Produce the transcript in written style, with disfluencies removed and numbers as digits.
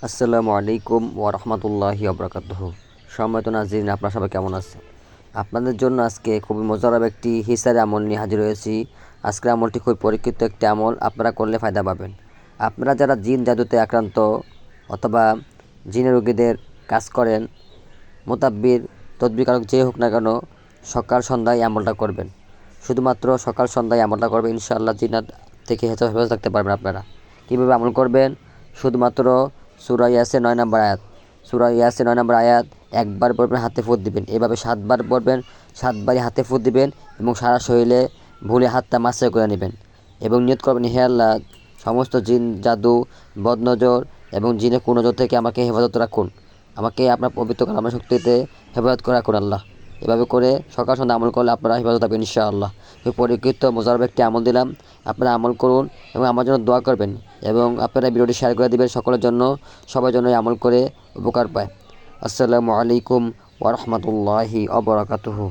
আসসালামু আলাইকুম ওয়া রাহমাতুল্লাহি ওয়া বারাকাতুহু। সম্মানিত নাজরিন, আপনারা সবাই কেমন আছেন? আপনাদের জন্য আজকে খুবই মজাদার একটি হিসারি আমল নিয়ে হাজির হয়েছি। আজকের আমলটি খুবই পরীক্ষিত একটি আমল, আপনারা করলে ফায়দা পাবেন। আপনারা যারা জিন জাদুতে আক্রান্ত অথবা জিনের রোগীদের কাজ করেন, মোতাব্বির তদবিরকারক যে হোক না কেন, সকাল সন্ধ্যায় এই আমলটা করবেন। শুধুমাত্র সকাল সন্ধ্যায় আমলটা করবেন, ইনশাআল্লাহ জিনাত থেকে হেফাজত থাকতে পারবেন আপনারা। কীভাবে আমল করবেন? শুধুমাত্র সূরা ইয়াসিন 9 নম্বর আয়াত, সূরা ইয়াসিন 9 নম্বর আয়াত একবার পড়বেন, হাতে ফুঁত দিবেন। এভাবে 7 বার পড়বেন, 7 বারই হাতে ফুঁত দিবেন এবং সারা শরীরে ভুলে হাতটা মাসাজ করে নেবেন এবং নিয়ত করবেন, হে আল্লাহ, সমস্ত জিন জাদু, বদনজর এবং জিনের কুনজর থেকে আমাকে হেফাজত রাখুন। আমাকে আপনার পবিত্র কালামের শক্তিতে হেফাজত করে রাখুন আল্লাহ। এভাবে করে সকাল সন্ধ্যা আমল করলে আপনারা হেফাজত পাবেন ইনশাআল্লাহ। এই পরীক্ষিত মোজারব একটি আমল দিলাম, আপনারা আমল করুন এবং আমার জন্য দোয়া করবেন এবং আপনারা ভিডিওটি শেয়ার করে দিবেন সকলের জন্য, সবার জন্য আমল করে উপকার পায়। আসসালামু আলাইকুম ওয়া রাহমাতুল্লাহি ওয়া বারাকাতুহু।